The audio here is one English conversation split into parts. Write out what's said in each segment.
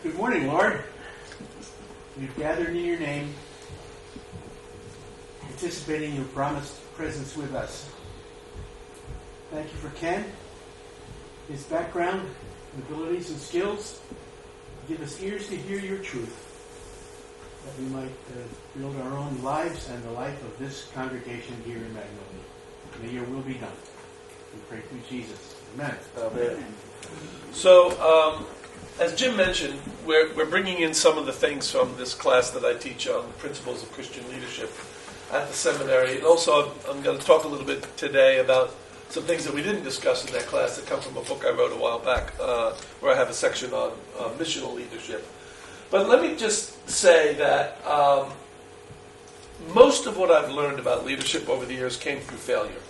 Good morning, Lord. We've gathered in your name, anticipating your promised presence with us. Thank you for Ken, his background, abilities, and skills. Give us ears to hear your truth, that we might build our own lives and the life of this congregation here in Magnolia. May your will be done. We pray through Jesus. Amen. Amen. So, as Jim mentioned, we're bringing in some of the things from this class that I teach on the principles of Christian leadership at the seminary. And also, I'm going to talk a little bit today about some things that we didn't discuss in that class that come from a book I wrote a while back, where I have a section on missional leadership. But let me just say that most of what I've learned about leadership over the years came through failure.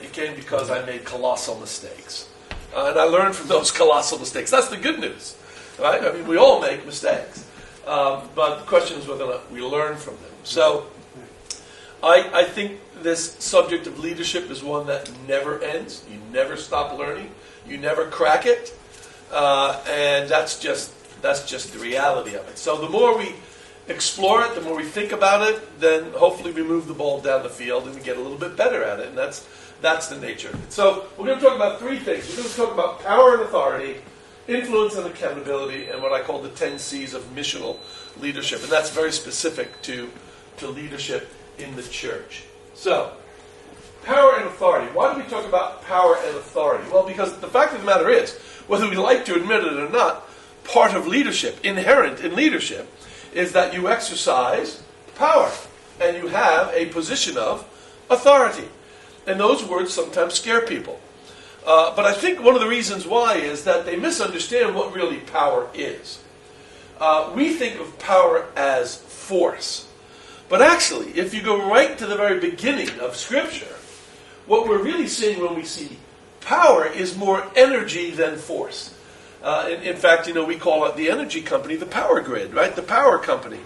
It came because I made colossal mistakes. And I learned from those colossal mistakes. That's the good news, right? I mean, we all make mistakes. But the question is whether or not we learn from them. So I think this subject of leadership is one that never ends. You never stop learning. You never crack it. And that's just the reality of it. So the more we explore it, the more we think about it, then hopefully we move the ball down the field and we get a little bit better at it. And that's the nature of it. So we're going to talk about three things. We're going to talk about power and authority, influence and accountability, and what I call the 10 C's of missional leadership. And that's very specific to leadership in the church. So, power and authority. Why do we talk about power and authority? Well, because the fact of the matter is, whether we like to admit it or not, part of leadership, inherent in leadership, is that you exercise power and you have a position of authority. And those words sometimes scare people. But I think one of the reasons why is that they misunderstand what really power is. We think of power as force. But actually, if you go right to the very beginning of Scripture, what we're really seeing when we see power is more energy than force. In fact, we call it the energy company, the power grid, right? The power company.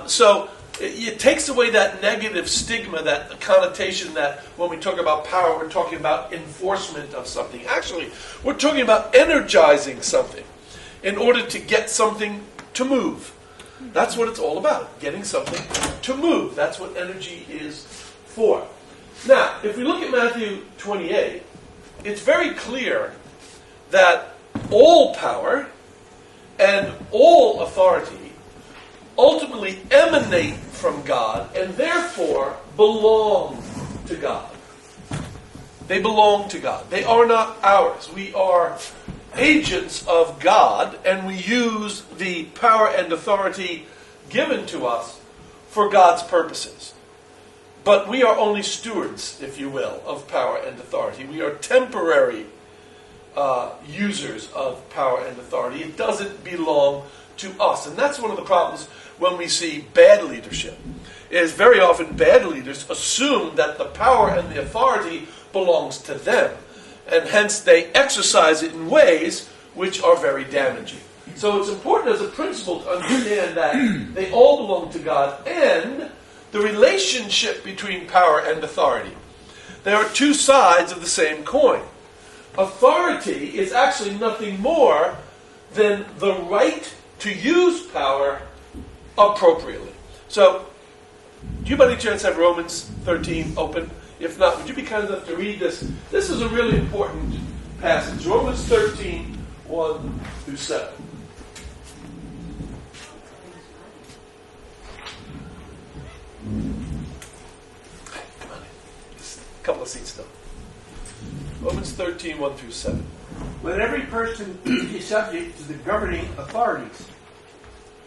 So it takes away that negative stigma, that connotation that when we talk about power, we're talking about enforcement of something. Actually, we're talking about energizing something in order to get something to move. That's what it's all about, getting something to move. That's what energy is for. Now, if we look at Matthew 28, it's very clear that all power and all authority ultimately emanate from God and therefore belong to God. They belong to God. They are not ours. We are agents of God, and we use the power and authority given to us for God's purposes. But we are only stewards, if you will, of power and authority. We are temporary users of power and authority. It doesn't belong to us. And that's one of the problems when we see bad leadership, is very often bad leaders assume that the power and the authority belongs to them. And hence they exercise it in ways which are very damaging. So it's important as a principle to understand that they all belong to God and the relationship between power and authority. There are two sides of the same coin. Authority is actually nothing more than the right to use power appropriately. So, do you by any chance have Romans 13 open? If not, would you be kind enough to read this? This is a really important passage. Romans 13, 1 through 7. Come on in. Just a couple of seats still. Romans 13, 1 through 7. Let every person be subject to the governing authorities.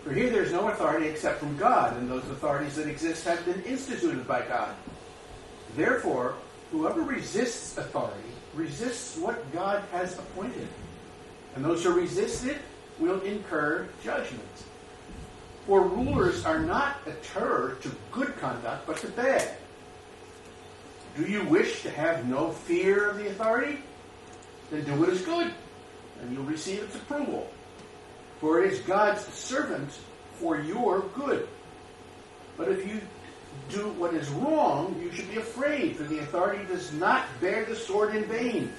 For here there is no authority except from God, and those authorities that exist have been instituted by God. Therefore, whoever resists authority resists what God has appointed. And those who resist it will incur judgment. For rulers are not a terror to good conduct, but to bad. Do you wish to have no fear of the authority? Then do what is good, and you'll receive its approval. For it is God's servant for your good. But if you do what is wrong, you should be afraid, for the authority does not bear the sword in vain.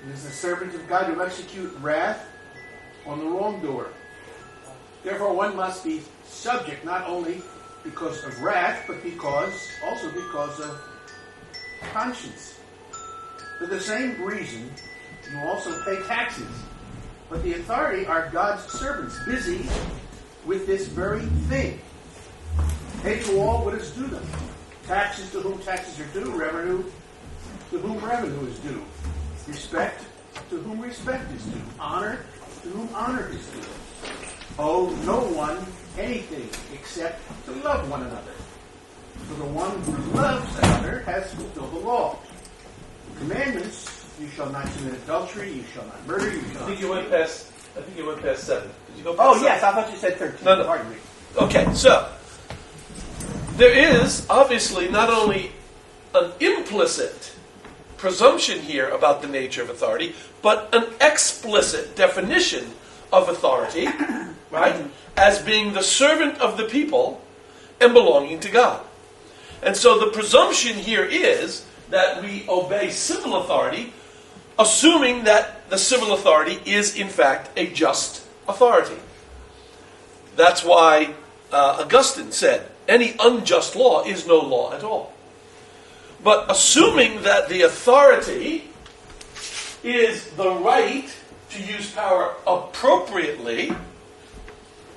It is the servant of God who execute wrath on the wrongdoer. Therefore, one must be subject not only because of wrath, but also because of conscience. For the same reason, you also pay taxes. But the authority are God's servants, busy with this very thing. Pay to all what is due them. Taxes to whom taxes are due, revenue to whom revenue is due. Respect to whom respect is due. Honor to whom honor is due. Owe no one anything except to love one another. For the one who loves another has fulfilled the law. The commandments: you shall not commit adultery, you shall not murder, you shall I think not... you went past 7. Did you go past Oh, 7? yes, I thought you said 13. No. Pardon me. Okay, so there is obviously not only an implicit presumption here about the nature of authority, but an explicit definition of authority, right, as being the servant of the people and belonging to God. And so the presumption here is that we obey civil authority, assuming that the civil authority is in fact a just authority. That's why Augustine said, any unjust law is no law at all. But assuming that the authority is the right to use power appropriately,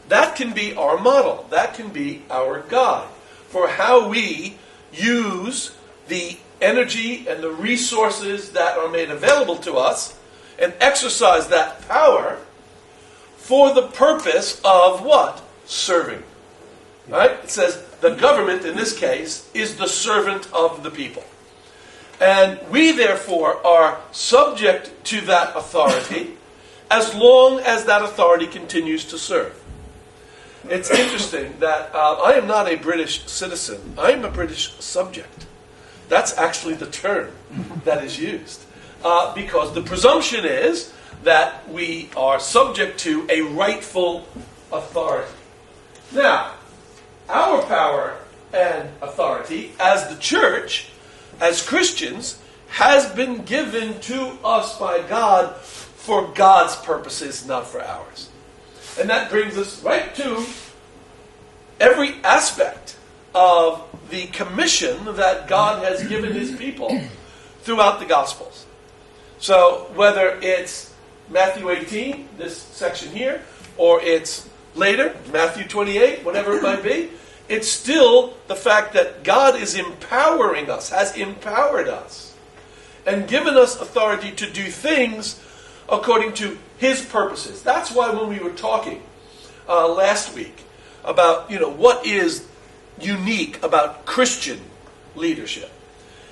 that can be our model. That can be our guide for how we use the energy and the resources that are made available to us and exercise that power for the purpose of what? Serving. Right? It says the government, in this case, is the servant of the people. And we, therefore, are subject to that authority as long as that authority continues to serve. It's interesting that I am not a British citizen. I am a British subject. That's actually the term that is used. Because the presumption is that we are subject to a rightful authority. Now, our power and authority as the church, as Christians, has been given to us by God for God's purposes, not for ours. And that brings us right to every aspect of the commission that God has given His people throughout the Gospels. So whether it's Matthew 18, this section here, or it's later, Matthew 28, whatever it might be, it's still the fact that God is empowering us, has empowered us, and given us authority to do things according to His purposes. That's why when we were talking last week about, what is unique about Christian leadership,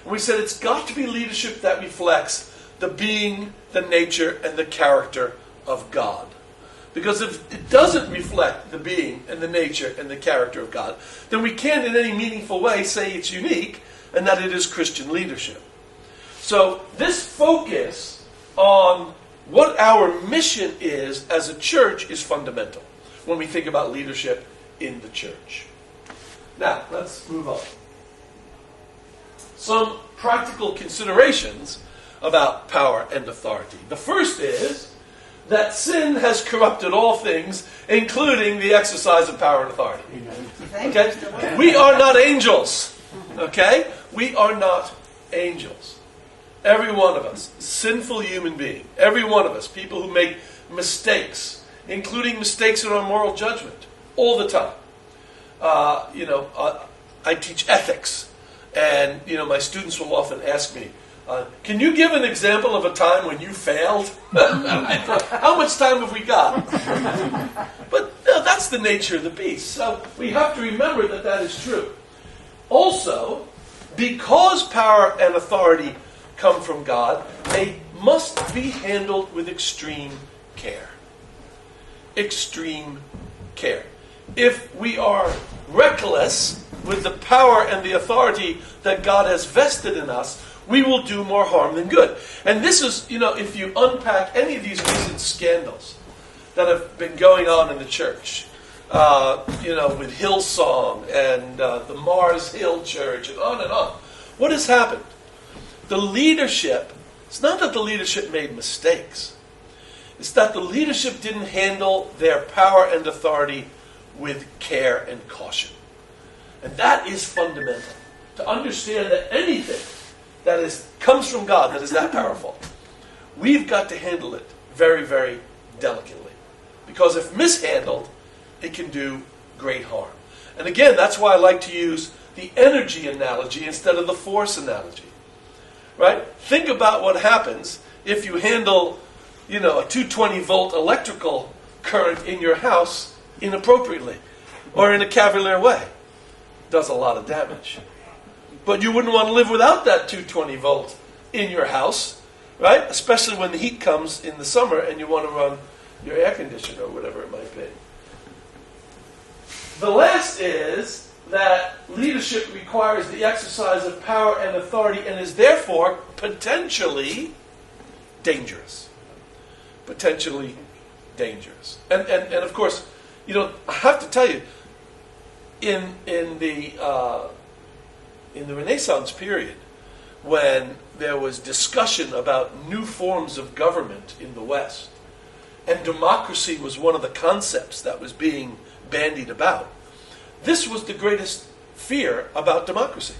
and we said it's got to be leadership that reflects the being, the nature, and the character of God. Because if it doesn't reflect the being and the nature and the character of God, then we can't in any meaningful way say it's unique and that it is Christian leadership. So this focus on what our mission is as a church is fundamental when we think about leadership in the church. Now, let's move on. Some practical considerations about power and authority. The first is that sin has corrupted all things, including the exercise of power and authority. Okay? We are not angels. Okay? We are not angels. Every one of us, sinful human being, every one of us, people who make mistakes, including mistakes in our moral judgment, all the time. I teach ethics, and my students will often ask me, can you give an example of a time when you failed? How much time have we got? But that's the nature of the beast. So we have to remember that that is true. Also, because power and authority come from God, they must be handled with extreme care. Extreme care. If we are reckless with the power and the authority that God has vested in us, we will do more harm than good. And this is, if you unpack any of these recent scandals that have been going on in the church, with Hillsong and the Mars Hill Church and on, what has happened? The leadership, it's not that the leadership made mistakes. is that the leadership didn't handle their power and authority with care and caution. And that is fundamental. To understand that anything that comes from God that is that powerful, we've got to handle it very, very delicately. Because if mishandled, it can do great harm. And again, that's why I like to use the energy analogy instead of the force analogy. Right? Think about what happens if you handle, a 220 volt electrical current in your house inappropriately or in a cavalier way. Does a lot of damage. But you wouldn't want to live without that 220 volt in your house, right? Especially when the heat comes in the summer and you want to run your air conditioner or whatever it might be. The last is that leadership requires the exercise of power and authority and is therefore potentially dangerous. Potentially dangerous. And of course, I have to tell you, in the Renaissance period, when there was discussion about new forms of government in the West, and democracy was one of the concepts that was being bandied about, this was the greatest fear about democracy.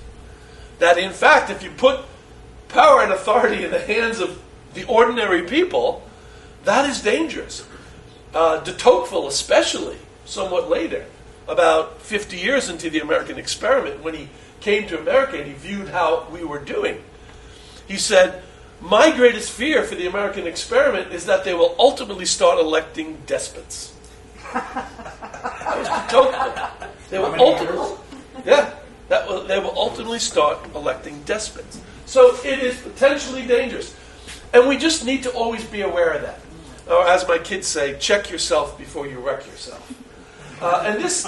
That in fact, if you put power and authority in the hands of the ordinary people, that is dangerous. De Tocqueville especially, somewhat later, about 50 years into the American experiment, when he came to America and he viewed how we were doing, he said, my greatest fear for the American experiment is that they will ultimately start electing despots. That was de Tocqueville. They will ultimately start electing despots. So it is potentially dangerous. And we just need to always be aware of that. Or as my kids say, check yourself before you wreck yourself. And this,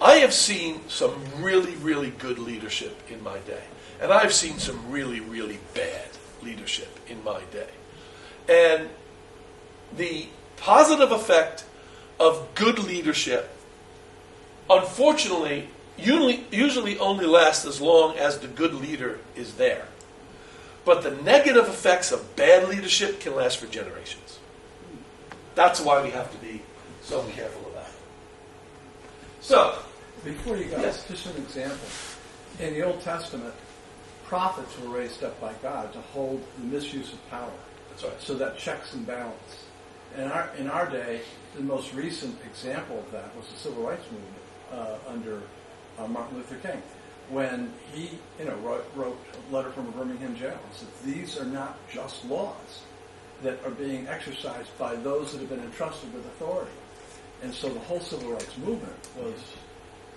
I have seen some really, really good leadership in my day. And I've seen some really, really bad leadership in my day. And the positive effect of good leadership, unfortunately, usually only lasts as long as the good leader is there. But the negative effects of bad leadership can last for generations. That's why we have to be so careful of that. So, before you go, yes. Just an example. In the Old Testament, prophets were raised up by God to hold the misuse of power. That's right. So that checks and balance. In our day, the most recent example of that was the Civil Rights Movement under Martin Luther King, when he wrote a letter from a Birmingham jail and said, these are not just laws that are being exercised by those that have been entrusted with authority. And so the whole Civil Rights Movement was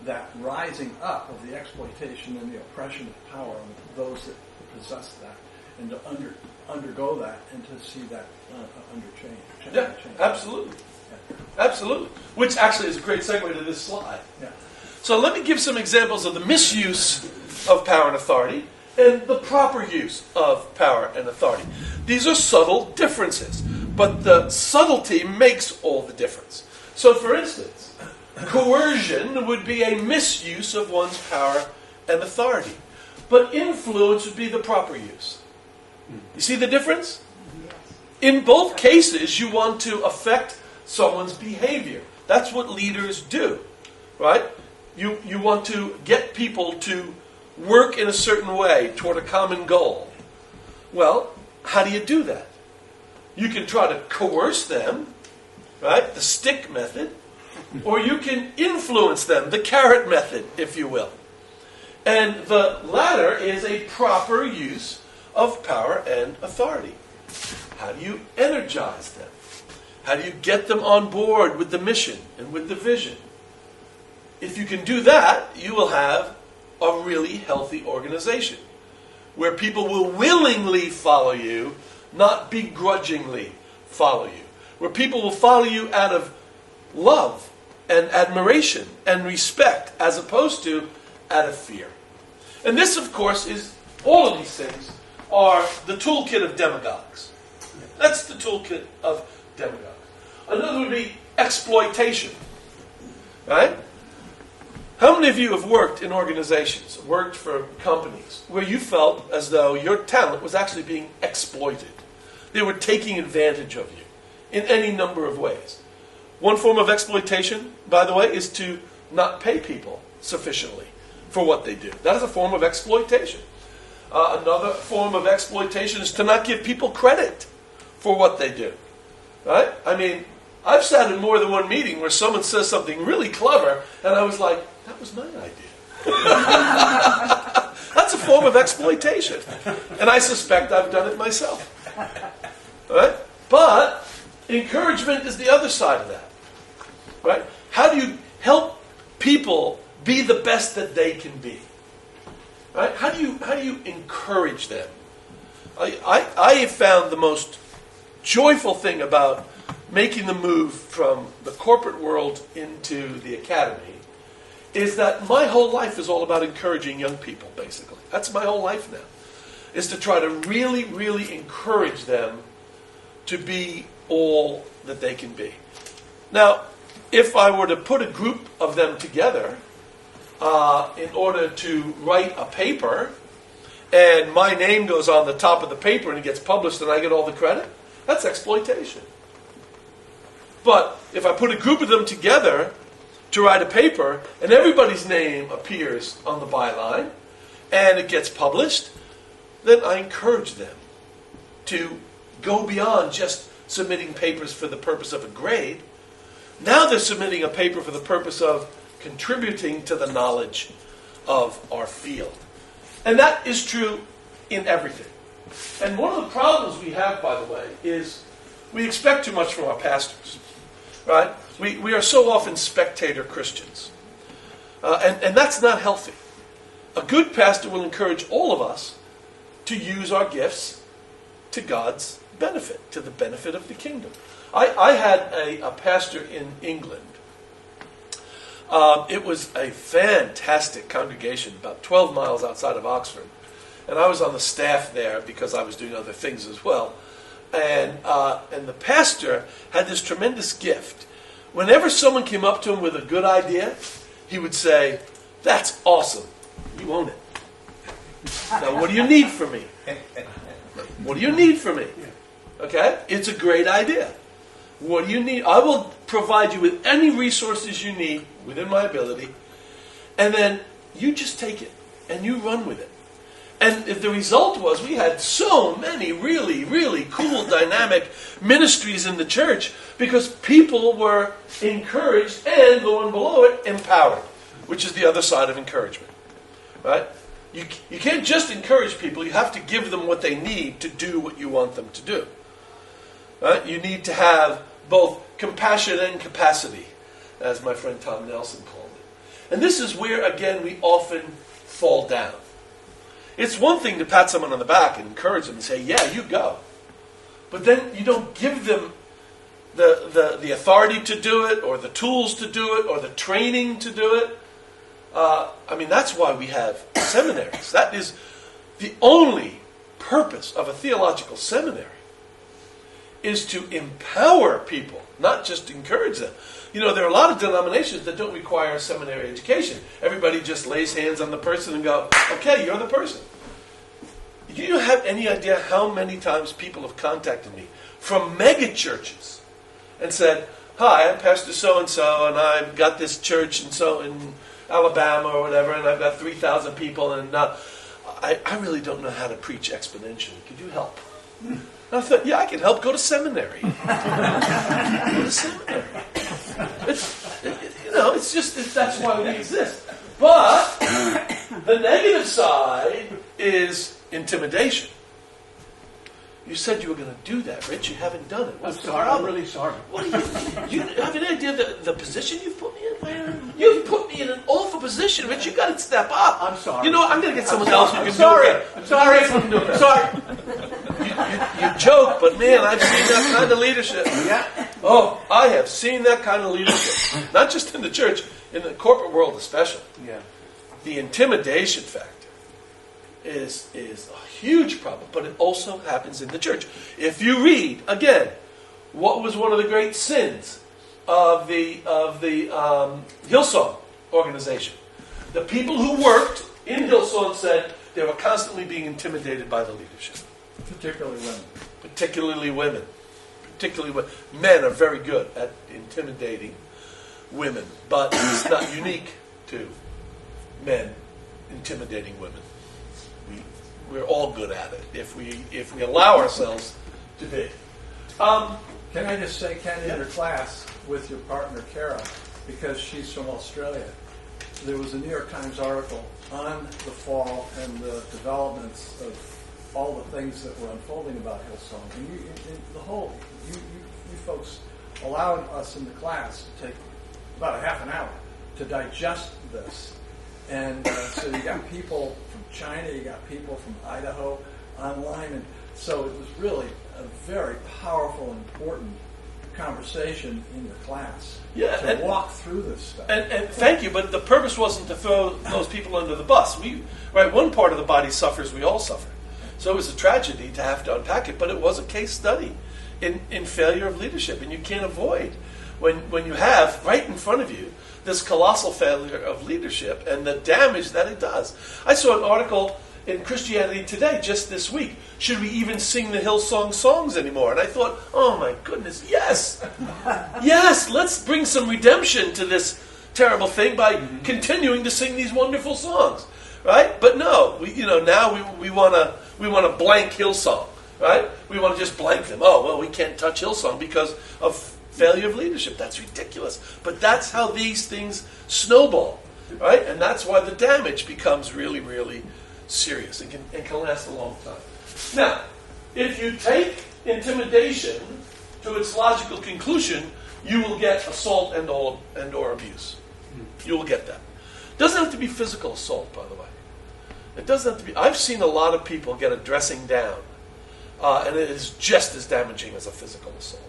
that rising up of the exploitation and the oppression of power on those that possess that, and to undergo that and to see that change. Yeah, absolutely. Yeah. Absolutely. Which actually is a great segue to this slide. Yeah. So let me give some examples of the misuse of power and authority and the proper use of power and authority. These are subtle differences, but the subtlety makes all the difference. So for instance, coercion would be a misuse of one's power and authority, but influence would be the proper use. You see the difference? In both cases, you want to affect someone's behavior. That's what leaders do, right? You want to get people to work in a certain way toward a common goal. Well, how do you do that? You can try to coerce them, right? The stick method. Or you can influence them, the carrot method, if you will. And the latter is a proper use of power and authority. How do you energize them? How do you get them on board with the mission and with the vision? If you can do that, you will have a really healthy organization where people will willingly follow you, not begrudgingly follow you. Where people will follow you out of love and admiration and respect as opposed to out of fear. And this, of course, is all of these things are the toolkit of demagogues. That's the toolkit of demagogues. Another would be exploitation. Right? How many of you have worked in organizations, worked for companies, where you felt as though your talent was actually being exploited? They were taking advantage of you in any number of ways. One form of exploitation, by the way, is to not pay people sufficiently for what they do. That is a form of exploitation. Another form of exploitation is to not give people credit for what they do. Right? I mean, I've sat in more than one meeting where someone says something really clever, and I was like, that was my idea. That's a form of exploitation. And I suspect I've done it myself. Right? But encouragement is the other side of that. Right? How do you help people be the best that they can be? Right? How do you encourage them? I have found the most joyful thing about making the move from the corporate world into the academy is that my whole life is all about encouraging young people, basically. That's my whole life now, is to try to really, really encourage them to be all that they can be. Now, if I were to put a group of them together in order to write a paper, and my name goes on the top of the paper and it gets published and I get all the credit, that's exploitation. But if I put a group of them together to write a paper and everybody's name appears on the byline and it gets published, then I encourage them to go beyond just submitting papers for the purpose of a grade. Now they're submitting a paper for the purpose of contributing to the knowledge of our field. And that is true in everything. And one of the problems we have, by the way, is we expect too much from our pastors. Right? We are so often spectator Christians. And that's not healthy. A good pastor will encourage all of us to use our gifts to God's benefit, to the benefit of the kingdom. I had a pastor in England. It was a fantastic congregation, about 12 miles outside of Oxford. And I was on the staff there because I was doing other things as well. And the pastor had this tremendous gift. Whenever someone came up to him with a good idea, he would say, "That's awesome. You own it. Now, what do you need from me? What do you need from me? Okay? It's a great idea. What do you need? I will provide you with any resources you need within my ability. And then you just take it and you run with it." And the result was we had so many really, really cool, dynamic ministries in the church because people were encouraged and, the one below it, empowered, which is the other side of encouragement. Right? You can't just encourage people. You have to give them what they need to do what you want them to do. Right? You need to have both compassion and capacity, as my friend Tom Nelson called it. And this is where, again, we often fall down. It's one thing to pat someone on the back and encourage them and say, "Yeah, you go." But then you don't give them the authority to do it, or the tools to do it, or the training to do it. That's why we have seminaries. That is the only purpose of a theological seminary, is to empower people, not just encourage them. You know, there are a lot of denominations that don't require a seminary education. Everybody just lays hands on the person and go, "Okay, you're the person." Do you have any idea how many times people have contacted me from mega churches and said, "Hi, I'm Pastor so-and-so, and I've got this church in Alabama or whatever, and I've got 3,000 people, and I really don't know how to preach exponentially. Could you help?" And I thought, yeah, I can help. Go to seminary. Go to seminary. That's why we exist. But the negative side is intimidation. You said you were going to do that, Rich. You haven't done it. I'm sorry. I'm really sorry. What you have any idea the position you've put me in? You've put me in an awful position, Rich. You got to step up. I'm sorry. You know what? I'm going to get someone else who can sorry. do it. I'm sorry. I'm sorry. You joke, but man, I've seen that kind of leadership. Yeah. Oh, I have seen that kind of leadership. Not just in the church, in the corporate world especially. Yeah. The intimidation factor is a huge problem, but it also happens in the church. If you read, again, what was one of the great sins of the Hillsong organization? The people who worked in Hillsong said they were constantly being intimidated by the leadership. Particularly women. particularly women. Men are very good at intimidating women, but it's not unique to men intimidating women. We're all good at it if we allow ourselves to be. Can I just say, Ken, in your class with your partner Kara, because she's from Australia, there was a New York Times article on the fall and the developments of all the things that were unfolding about Hillsong. And you folks allowed us in the class to take about a half an hour to digest this. And so you got people from China, you got people from Idaho online, and so it was really a very powerful and important conversation in the class to walk through this stuff. And thank you, but the purpose wasn't to throw those people under the bus. One part of the body suffers, we all suffer. So it was a tragedy to have to unpack it, but it was a case study in failure of leadership, and you can't avoid when you have right in front of you this colossal failure of leadership and the damage that it does. I saw an article in Christianity Today just this week. Should we even sing the Hillsong songs anymore? And I thought, oh my goodness, yes. Yes, let's bring some redemption to this terrible thing by continuing to sing these wonderful songs. Right? But no, now we want to blank Hillsong. Right? We want to just blank them. Oh, well, we can't touch Hillsong because of failure of leadership. That's ridiculous. But that's how these things snowball. Right? And that's why the damage becomes really, really serious and can last a long time. Now, if you take intimidation to its logical conclusion, you will get assault and or abuse. You will get that. It doesn't have to be physical assault, by the way. It doesn't have to be. I've seen a lot of people get a dressing down, and it is just as damaging as a physical assault.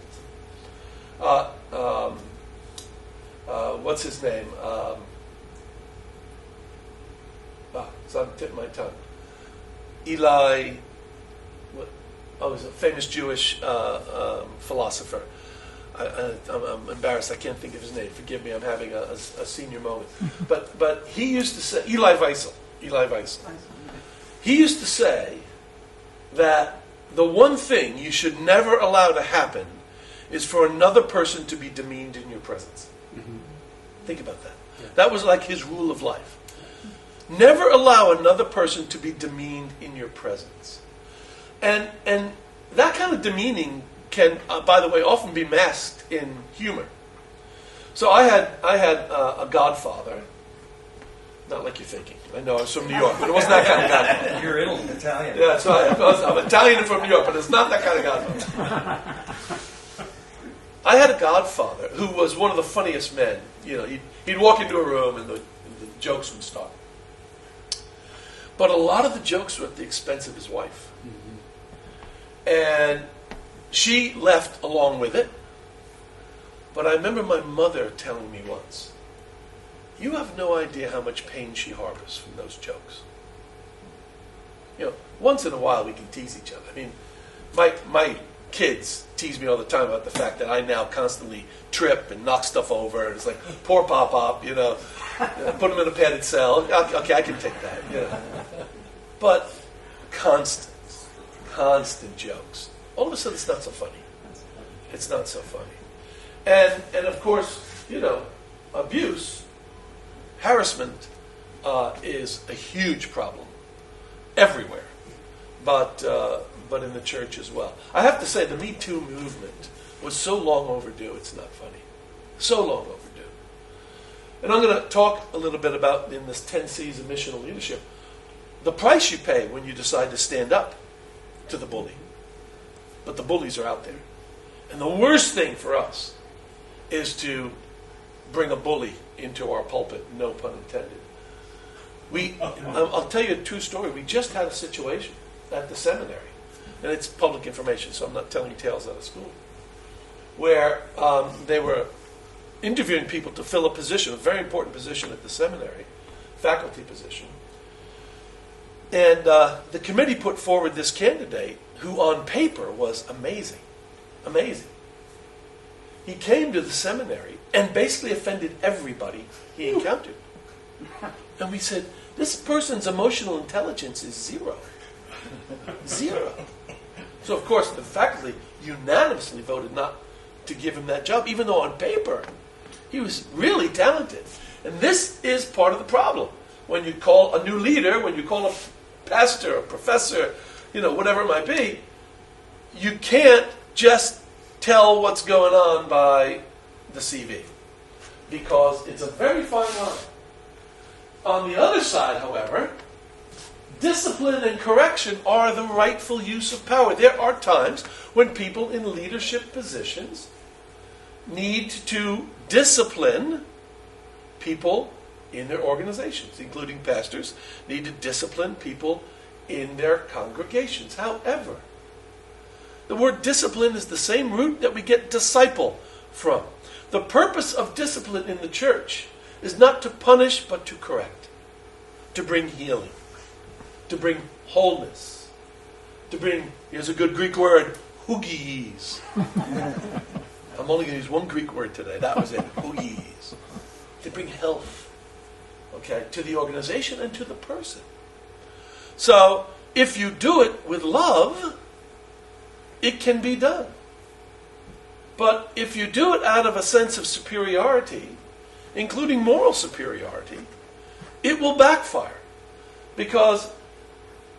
What's his name? It's on the tip of my tongue. Eli. He's a famous Jewish philosopher. I'm embarrassed. I can't think of his name. Forgive me. I'm having a senior moment. But he used to say, Eli Wiesel. He used to say that the one thing you should never allow to happen is for another person to be demeaned in your presence. Mm-hmm. Think about that. Yeah. That was like his rule of life. Never allow another person to be demeaned in your presence. And that kind of demeaning can, by the way, often be masked in humor. So I had a godfather. Not like you're thinking. I know I was from New York, but it wasn't that kind of godfather. You're Italian. Yeah, that's right. I'm Italian and from New York, but it's not that kind of godfather. I had a godfather who was one of the funniest men. He'd walk into a room and the jokes would start. But a lot of the jokes were at the expense of his wife. Mm-hmm. And she left along with it. But I remember my mother telling me once, you have no idea how much pain she harbors from those jokes. Once in a while we can tease each other. I mean, my kids tease me all the time about the fact that I now constantly trip and knock stuff over. And it's like, poor Pop, put him in a padded cell. Okay, I can take that. But constant jokes. All of a sudden it's not so funny. It's not so funny. And of course, abuse, harassment is a huge problem everywhere, but in the church as well. I have to say, the Me Too movement was so long overdue, it's not funny. So long overdue. And I'm going to talk a little bit about, in this 10 C's of missional leadership, the price you pay when you decide to stand up to the bully. But the bullies are out there. And the worst thing for us is to bring a bully into our pulpit, no pun intended. I'll tell you a true story. We just had a situation at the seminary, and it's public information, so I'm not telling you tales out of school, where they were interviewing people to fill a position, a very important position at the seminary, faculty position. And the committee put forward this candidate who on paper was amazing. Amazing. He came to the seminary and basically offended everybody he encountered. And we said, this person's emotional intelligence is zero. Zero. So, of course, the faculty unanimously voted not to give him that job, even though on paper he was really talented. And this is part of the problem. When you call a new leader, when you call a pastor, a professor, whatever it might be, you can't just tell what's going on by the CV, because it's a very fine line. On the other side, however, discipline and correction are the rightful use of power. There are times when people in leadership positions need to discipline people in their organizations, including pastors, need to discipline people in their congregations. However, the word discipline is the same root that we get disciple from. The purpose of discipline in the church is not to punish, but to correct, to bring healing, to bring wholeness, to bring, here's a good Greek word, hugies. I'm only going to use one Greek word today. That was it, hugies. To bring health, to the organization and to the person. So, if you do it with love, it can be done. But if you do it out of a sense of superiority, including moral superiority, it will backfire. Because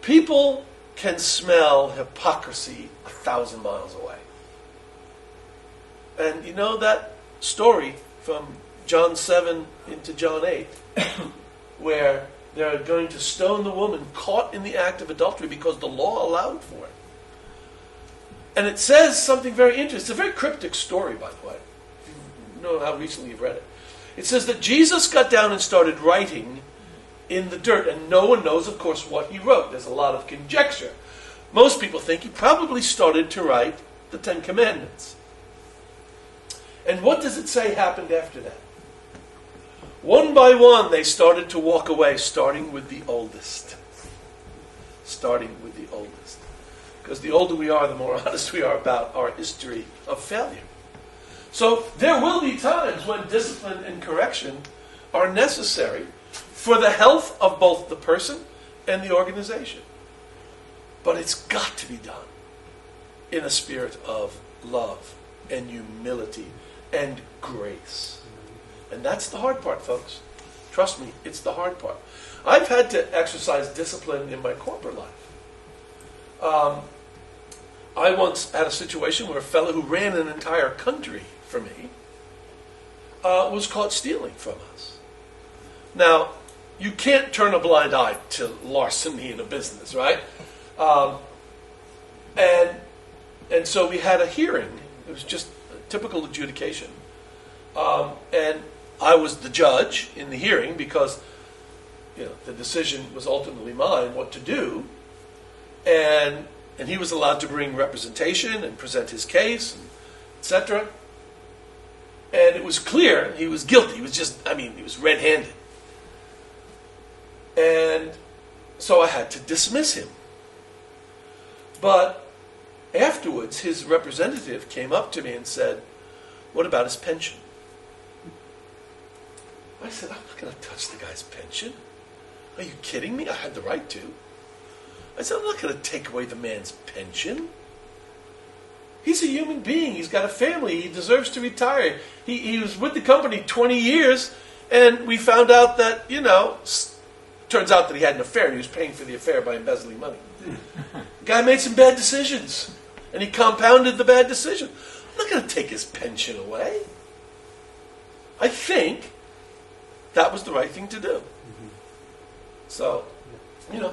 people can smell hypocrisy 1,000 miles away. And you know that story from John 7 into John 8, where they're going to stone the woman caught in the act of adultery because the law allowed for it. And it says something very interesting. It's a very cryptic story, by the way. You know how recently you've read it. It says that Jesus got down and started writing in the dirt, and no one knows, of course, what he wrote. There's a lot of conjecture. Most people think he probably started to write the Ten Commandments. And what does it say happened after that? One by one, they started to walk away, starting with the oldest. Starting with the oldest. Because the older we are, the more honest we are about our history of failure. So there will be times when discipline and correction are necessary for the health of both the person and the organization. But it's got to be done in a spirit of love and humility and grace. And that's the hard part, folks. Trust me, it's the hard part. I've had to exercise discipline in my corporate life. I once had a situation where a fellow who ran an entire country for me was caught stealing from us. Now, you can't turn a blind eye to larceny in a business, right? And so we had a hearing. It was just a typical adjudication. And I was the judge in the hearing because the decision was ultimately mine what to do. And he was allowed to bring representation and present his case, etc. And it was clear he was guilty. He was red-handed. And so I had to dismiss him. But afterwards, his representative came up to me and said, "What about his pension?" I said, "I'm not going to touch the guy's pension. Are you kidding me? I had the right to." I said, "I'm not going to take away the man's pension. He's a human being. He's got a family. He deserves to retire. He was with the company 20 years, and we found out that, turns out that he had an affair, and he was paying for the affair by embezzling money. The guy made some bad decisions, and he compounded the bad decision. I'm not going to take his pension away." I think that was the right thing to do. So,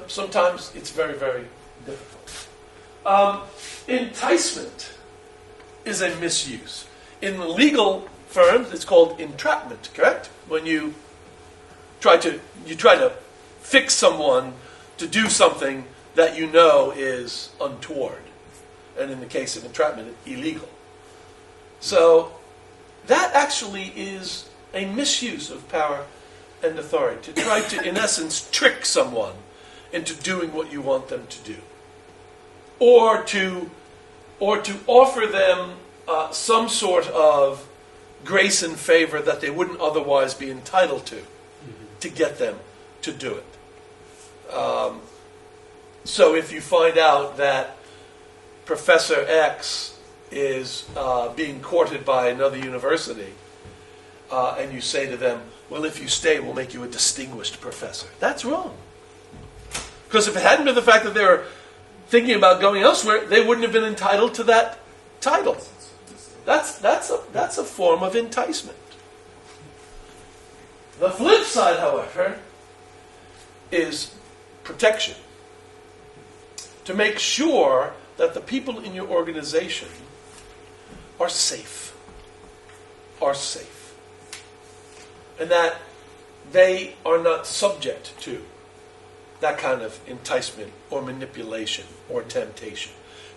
sometimes it's very, very difficult. Enticement is a misuse. In the legal firms, it's called entrapment, correct? When you try to fix someone to do something that you know is untoward. And in the case of entrapment, illegal. So, that actually is a misuse of power and authority, to try to, in essence, trick someone into doing what you want them to do, or to offer them some sort of grace and favor that they wouldn't otherwise be entitled to get them to do it. So if you find out that Professor X is being courted by another university, and you say to them, well, if you stay, we'll make you a distinguished professor. That's wrong. Because if it hadn't been the fact that they were thinking about going elsewhere, they wouldn't have been entitled to that title. That's a form of enticement. The flip side, however, is protection. To make sure that the people in your organization are safe. And that they are not subject to that kind of enticement or manipulation or temptation.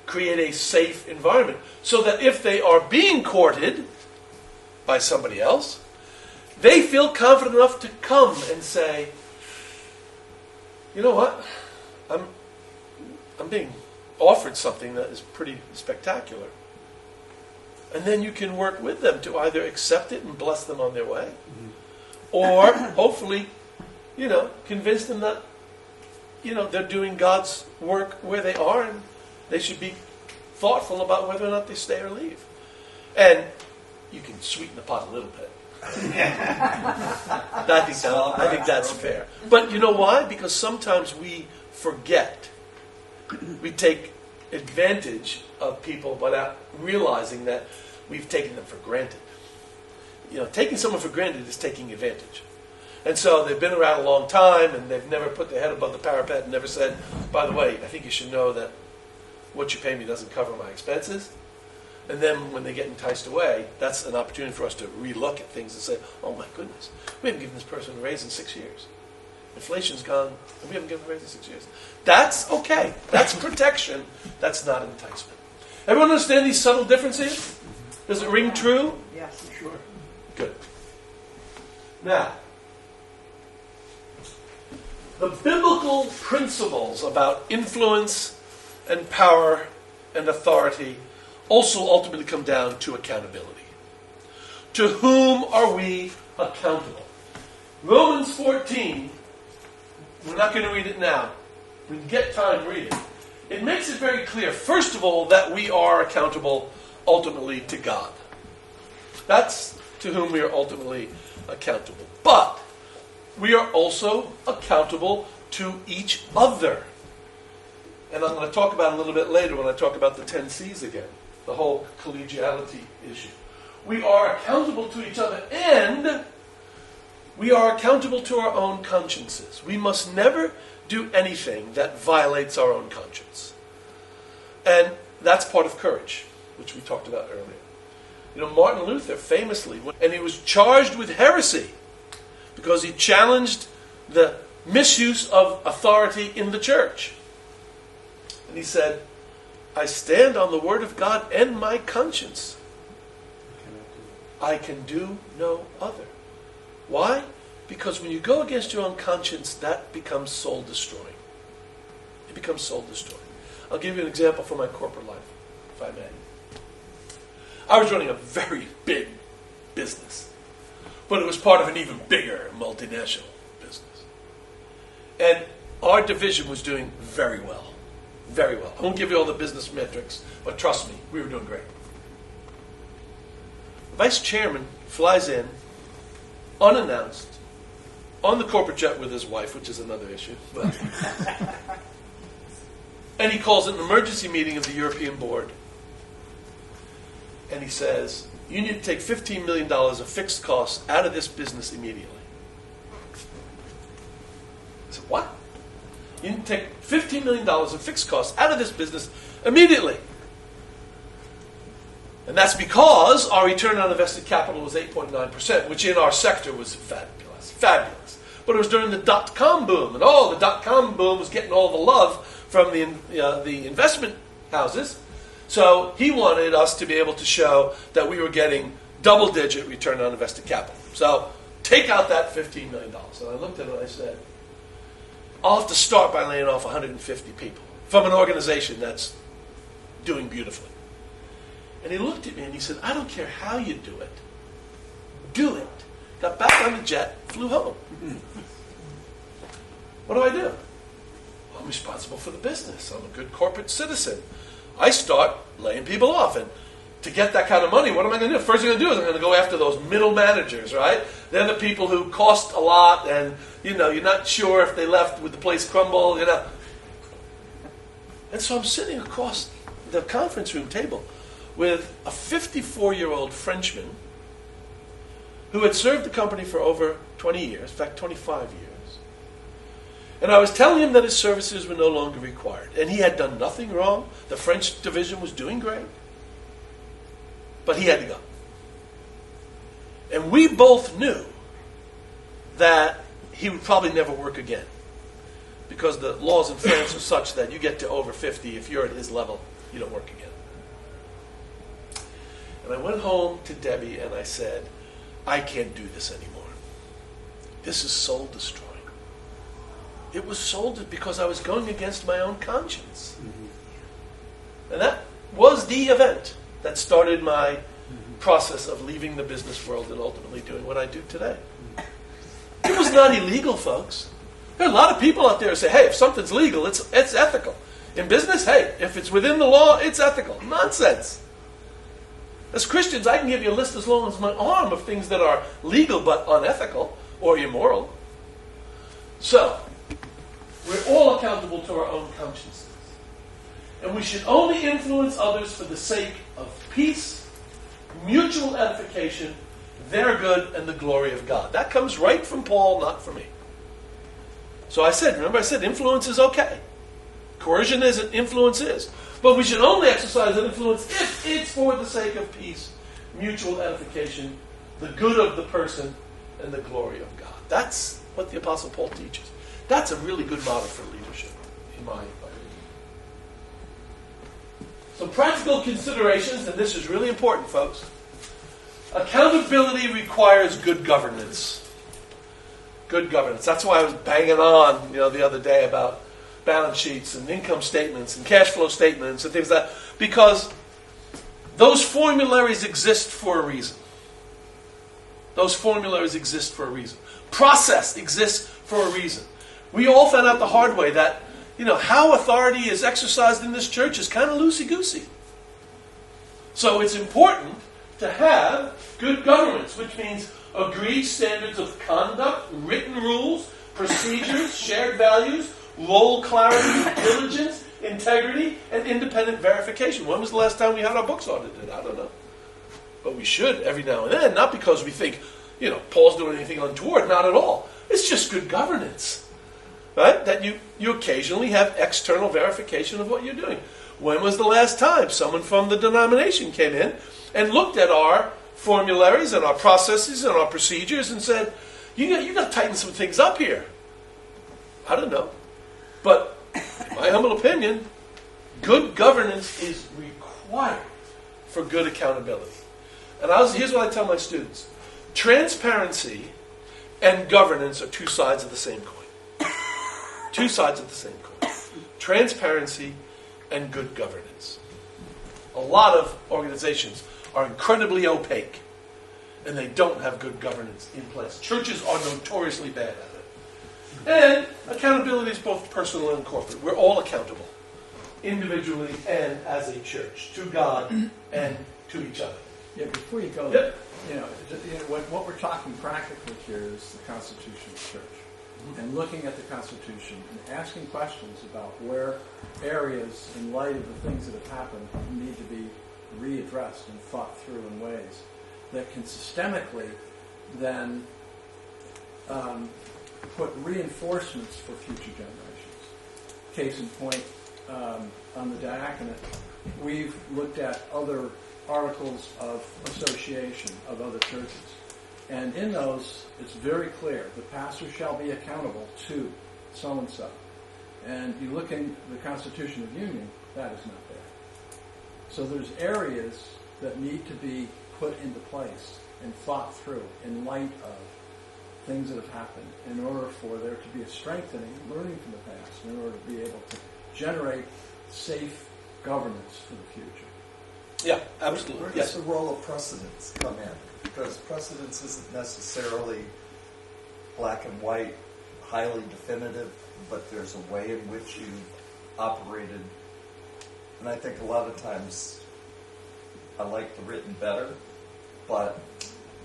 Create a safe environment so that if they are being courted by somebody else, they feel confident enough to come and say, you know what, I'm being offered something that is pretty spectacular. And then you can work with them to either accept it and bless them on their way, or hopefully, convince them that, they're doing God's work where they are, and they should be thoughtful about whether or not they stay or leave. And you can sweeten the pot a little bit. I think that's fair. But you know why? Because sometimes we forget. We take advantage of people without realizing that we've taken them for granted. Taking someone for granted is taking advantage. And so they've been around a long time, and they've never put their head above the parapet and never said, by the way, I think you should know that what you pay me doesn't cover my expenses. And then when they get enticed away, that's an opportunity for us to relook at things and say, oh my goodness, we haven't given this person a raise in 6 years. Inflation's gone, and we haven't given a raise in 6 years. That's okay. That's protection. That's not enticement. Everyone understand these subtle differences? Does it ring true? Yes. Sure. Good. Now, the biblical principles about influence and power and authority also ultimately come down to accountability. To whom are we accountable? Romans 14, we're not going to read it now. We can get time, read it. It makes it very clear, first of all, that we are accountable ultimately to God. That's to whom we are ultimately accountable. But we are also accountable to each other. And I'm going to talk about it a little bit later when I talk about the 10 C's again, the whole collegiality issue. We are accountable to each other, and we are accountable to our own consciences. We must never do anything that violates our own conscience. And that's part of courage, which we talked about earlier. Martin Luther famously, and he was charged with heresy because he challenged the misuse of authority in the church. And he said, I stand on the word of God and my conscience. I can do no other. Why? Because when you go against your own conscience, that becomes soul-destroying. It becomes soul-destroying. I'll give you an example from my corporate life, if I may. I was running a very big business, but it was part of an even bigger multinational business. And our division was doing very well. Very well. I won't give you all the business metrics, but trust me, we were doing great. The vice chairman flies in, unannounced, on the corporate jet with his wife, which is another issue. But and he calls it an emergency meeting of the European board. And he says, you need to take $15 million of fixed costs out of this business immediately. I said, what? You need to take $15 million of fixed costs out of this business immediately. And that's because our return on invested capital was 8.9%, which in our sector was fabulous. Fabulous. But it was during the dot-com boom. And the dot-com boom was getting all the love from the investment houses. So he wanted us to be able to show that we were getting double-digit return on invested capital. So take out that $15 million. And I looked at it and I said, I'll have to start by laying off 150 people from an organization that's doing beautifully. And he looked at me and he said, I don't care how you do it. Do it. Got back on the jet, flew home. What do? I'm responsible for the business. I'm a good corporate citizen. I start laying people off. And to get that kind of money, what am I going to do? First thing I'm going to do is I'm going to go after those middle managers, right? They're the people who cost a lot, and you're not sure if they left with the place crumble, And so I'm sitting across the conference room table with a 54-year-old Frenchman who had served the company for over 20 years, in fact, 25 years. And I was telling him that his services were no longer required. And he had done nothing wrong. The French division was doing great. But he had to go. And we both knew that he would probably never work again. Because the laws in France are such that you get to over 50, if you're at his level, you don't work again. And I went home to Debbie and I said, I can't do this anymore. This is soul destroying. It was sold because I was going against my own conscience. Mm-hmm. And that was the event that started my process of leaving the business world and ultimately doing what I do today. It was not illegal, folks. There are a lot of people out there who say, hey, if something's legal, it's ethical. In business, hey, if it's within the law, it's ethical. Nonsense. As Christians, I can give you a list as long as my arm of things that are legal but unethical or immoral. So, we're all accountable to our own consciences. And we should only influence others for the sake of peace, mutual edification, their good, and the glory of God. That comes right from Paul, not from me. So I said influence is okay. Coercion isn't, influence is. But we should only exercise that influence if it's for the sake of peace, mutual edification, the good of the person, and the glory of God. That's what the Apostle Paul teaches. That's a really good model for leadership, in my opinion. Some practical considerations, and this is really important, folks. Accountability requires good governance. Good governance. That's why I was banging on, the other day about balance sheets and income statements and cash flow statements and things like that, because those formularies exist for a reason. Those formularies exist for a reason. Process exists for a reason. We all found out the hard way that, how authority is exercised in this church is kind of loosey-goosey. So it's important to have good governance, which means agreed standards of conduct, written rules, procedures, shared values, role clarity, diligence, integrity, and independent verification. When was the last time we had our books audited? I don't know. But we should every now and then, not because we think, Paul's doing anything untoward, not at all. It's just good governance, right? That you occasionally have external verification of what you're doing. When was the last time someone from the denomination came in and looked at our formularies and our processes and our procedures and said, you got to tighten some things up here? I don't know. But in my humble opinion, good governance is required for good accountability. And here's what I tell my students. Transparency and governance are two sides of the same coin. Two sides of the same coin. Transparency and good governance. A lot of organizations are incredibly opaque, and they don't have good governance in place. Churches are notoriously bad at it. And accountability is both personal and corporate. We're all accountable, individually and as a church, to God and to each other. Yeah, before you go, Yep. what we're talking practically here is the Constitution of the Church. And looking at the Constitution and asking questions about where areas, in light of the things that have happened, need to be readdressed and thought through in ways that can systemically then put reinforcements for future generations. Case in point, on the diaconate, we've looked at other articles of association of other churches. And in those, it's very clear, the pastor shall be accountable to so-and-so. And you look in the Constitution of Union, that is not there. So there's areas that need to be put into place and thought through in light of things that have happened in order for there to be a strengthening, learning from the past, in order to be able to generate safe governance for the future. Yeah, absolutely. Where does the role of precedence come in? Because precedence isn't necessarily black and white, highly definitive, but there's a way in which you've operated And I think a lot of times I like the written better, but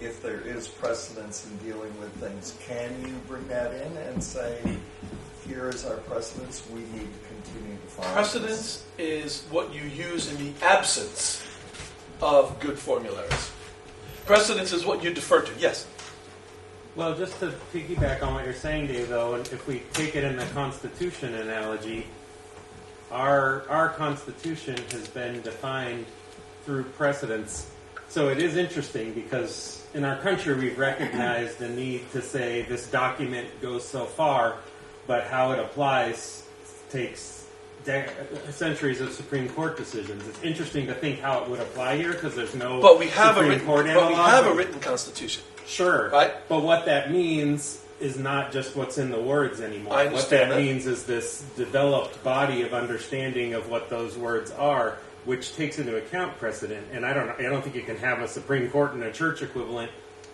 if there is precedence in dealing with things, can you bring that in and say, here is our precedence, we need to continue to follow Precedence is what you use in the absence of good formularies. Precedence is what you defer to. Yes? Well, just to piggyback on what you're saying, Dave, though, and if we take it in the Constitution analogy, our Constitution has been defined through precedents. So it is interesting because in our country we've recognized the need to say this document goes so far, but how it applies takes centuries of Supreme Court decisions. It's interesting to think how it would apply here because there's no But we have Supreme Court analog. a written Constitution. Sure. Right. But what that means is not just what's in the words anymore. I What understand that that. means is this developed body of understanding of what those words are, which takes into account precedent. And I don't think you can have a Supreme Court and a church equivalent,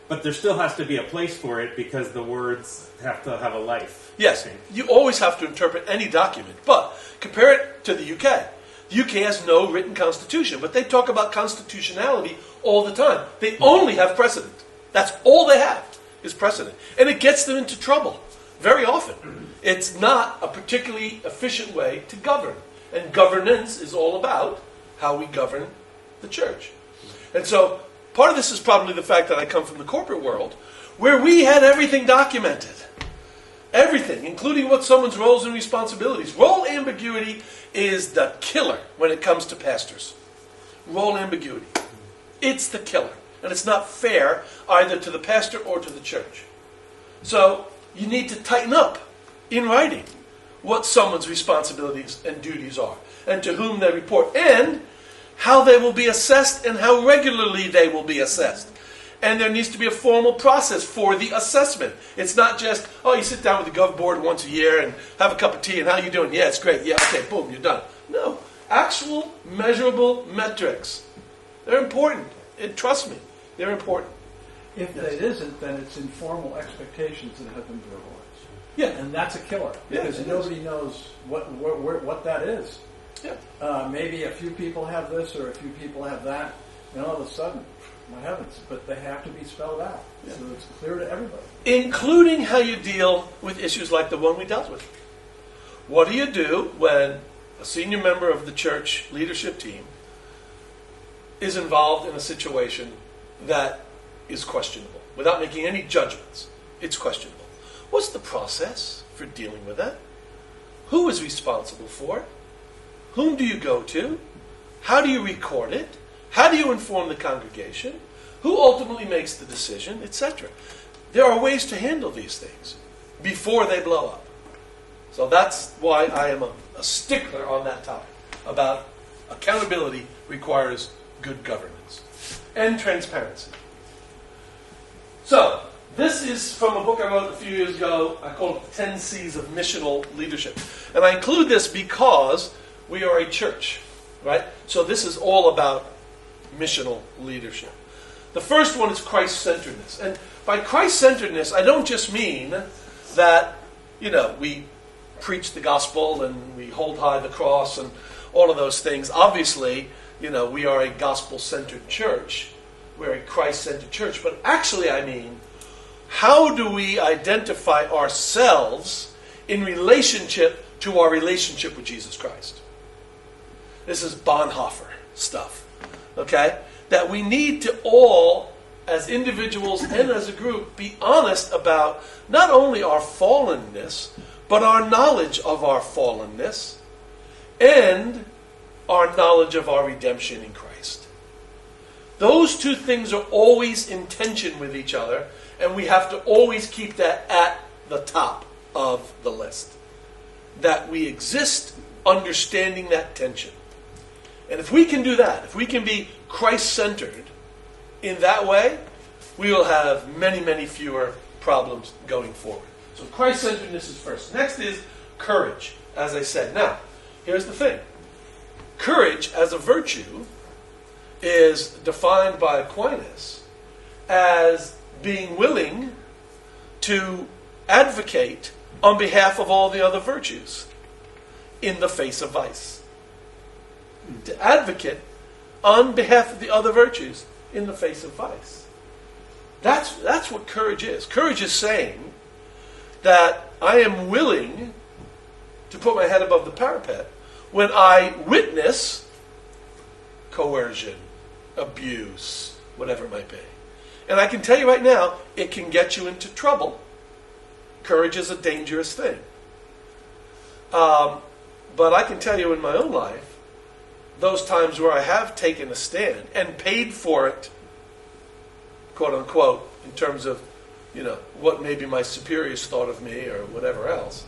but there still has to be a place for it because the words have to have a life. Yes, I think. you always have to interpret any document, but compare it to the UK. The UK has no written constitution, but they talk about constitutionality all the time. They only have precedent. That's all they have is precedent. And it gets them into trouble very often. It's not a particularly efficient way to govern. And governance is all about how we govern the church. And so part of this is probably the fact that I come from the corporate world, where we had everything documented. Everything, including what someone's roles and responsibilities. Role ambiguity is the killer when it comes to pastors. Role ambiguity. It's the killer. And it's not fair either to the pastor or to the church. So you need to tighten up in writing what someone's responsibilities and duties are, and to whom they report, and how they will be assessed and how regularly they will be assessed. And there needs to be a formal process for the assessment. It's not just, oh, you sit down with the Gov board once a year and have a cup of tea and how you doing? Yeah, it's great. Yeah, okay, boom, you're done. No. Actual measurable metrics. They're important. And trust me, they're important. If it isn't, then it's informal expectations that have been verbalized. Yeah. And that's a killer Yeah, because it nobody knows what that is. Yeah. Maybe a few people have this or a few people have that, and all of a sudden, my heavens, but they have to be spelled out so it's clear to everybody. Including how you deal with issues like the one we dealt with. What do you do when a senior member of the church leadership team is involved in a situation that is questionable, without making any judgments? It's questionable. What's the process for dealing with that? Who is responsible for it? Whom do you go to? How do you record it? How do you inform the congregation? Who ultimately makes the decision, etc.? There are ways to handle these things before they blow up. So that's why I am a stickler on that topic, about accountability requires good governance and transparency. So, this is from a book I wrote a few years ago. I call it The 10 C's of Missional Leadership. And I include this because we are a church, right? So this is all about missional leadership. The first one is Christ-centeredness. And by Christ-centeredness, I don't just mean that, we preach the gospel and we hold high the cross and all of those things. Obviously, we are a gospel-centered church. We're a Christ-centered church. But actually, I mean, how do we identify ourselves in relationship to our relationship with Jesus Christ? This is Bonhoeffer stuff, okay? That we need to all, as individuals and as a group, be honest about not only our fallenness, but our knowledge of our fallenness and our knowledge of our redemption in Christ. Those two things are always in tension with each other, and we have to always keep that at the top of the list. That we exist understanding that tension. And if we can do that, if we can be Christ-centered in that way, we will have many, many fewer problems going forward. So Christ-centeredness is first. Next is courage, as I said. Now, here's the thing. Courage as a virtue is defined by Aquinas as being willing to advocate on behalf of all the other virtues in the face of vice. to advocate on behalf of the other virtues in the face of vice. That's what courage is. Courage is saying that I am willing to put my head above the parapet when I witness coercion, abuse, whatever it might be. And I can tell you right now, it can get you into trouble. Courage is a dangerous thing. But I can tell you in my own life, those times where I have taken a stand and paid for it, quote unquote, in terms of, what maybe my superiors thought of me or whatever else,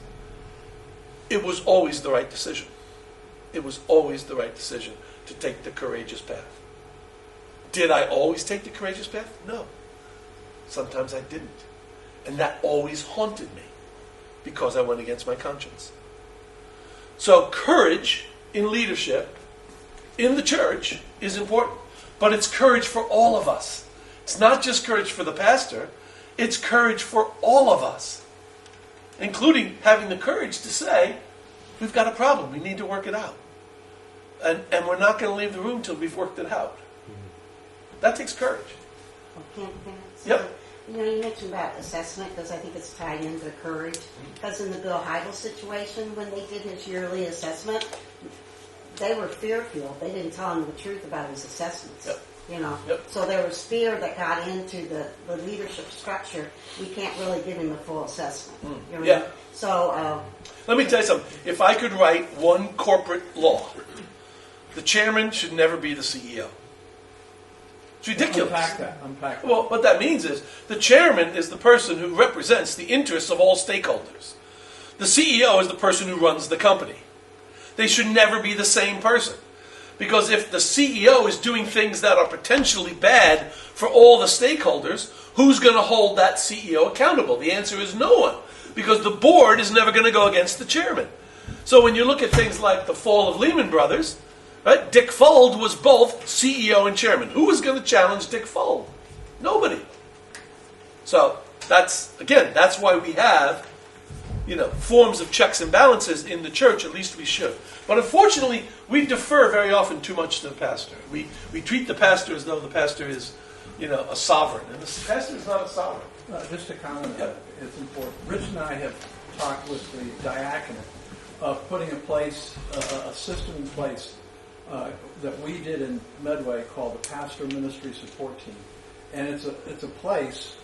it was always the right decision. It was always the right decision to take the courageous path. Did I always take the courageous path? No. Sometimes I didn't. And that always haunted me because I went against my conscience. So courage in leadership in the church is important, but it's courage for all of us. It's not just courage for the pastor, it's courage for all of us, including having the courage to say, we've got a problem, we need to work it out. And we're not going to leave the room till we've worked it out. That takes courage. Yep. You mentioned about assessment because I think it's tied into courage. Because in the Bill Heidel situation, when they did his yearly assessment, they were fear-filled. They didn't tell him the truth about his assessments. Yep. Yep. So there was fear that got into the leadership structure. We can't really give him a full assessment. Yeah. So let me tell you something. If I could write one corporate law, the chairman should never be the CEO. It's ridiculous. Unpack that. Well, what that means is the chairman is the person who represents the interests of all stakeholders. The CEO is the person who runs the company. They should never be the same person. Because if the CEO is doing things that are potentially bad for all the stakeholders, who's going to hold that CEO accountable? The answer is no one. Because the board is never going to go against the chairman. So when you look at things like the fall of Lehman Brothers, right, Dick Fuld was both CEO and chairman. Who was going to challenge Dick Fuld? Nobody. So that's why we have, forms of checks and balances in the church. At least we should. But unfortunately, we defer very often too much to the pastor. We treat the pastor as though the pastor is, a sovereign, and the pastor is not a sovereign. Just to comment on that, it's important. Rich and I have talked with the diaconate of putting a system in place that we did in Medway called the Pastor Ministry Support Team. And it's a place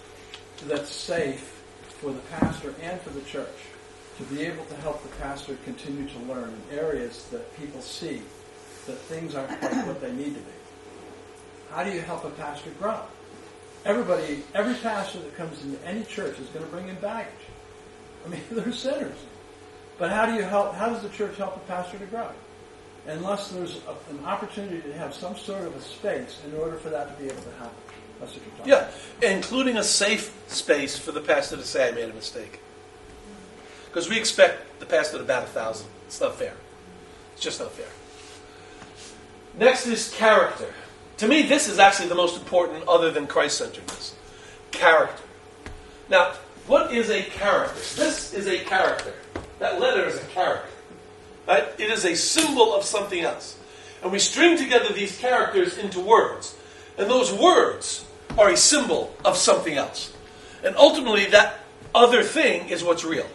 that's safe for the pastor and for the church to be able to help the pastor continue to learn in areas that people see that things aren't quite what they need to be. How do you help a pastor grow? Every pastor that comes into any church is going to bring in baggage. I mean, they're sinners. But how does the church help a pastor to grow? Unless there's an opportunity to have some sort of a space in order for that to be able to happen. That's what you're talking about. Yeah, including a safe space for the pastor to say, I made a mistake. Because we expect the pastor to bat 1,000. It's not fair. It's just not fair. Next is character. To me, this is actually the most important other than Christ-centeredness. Character. Now, what is a character? This is a character. That letter is a character. Right? It is a symbol of something else. And we string together these characters into words. And those words are a symbol of something else. And ultimately, that other thing is what's real.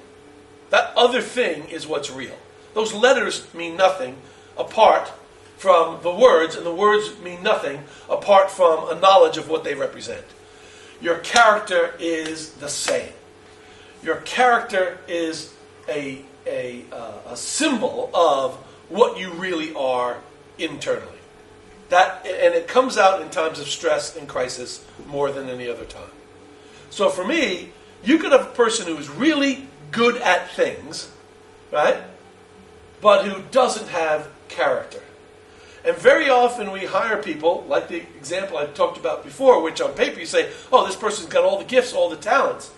That other thing is what's real. Those letters mean nothing apart from the words, and the words mean nothing apart from a knowledge of what they represent. Your character is the same. Your character is a symbol of what you really are internally. And it comes out in times of stress and crisis more than any other time. So for me, you could have a person who is really good at things, right? But who doesn't have character. And very often we hire people, like the example I talked about before, which on paper you say, oh, this person's got all the gifts, all the talents.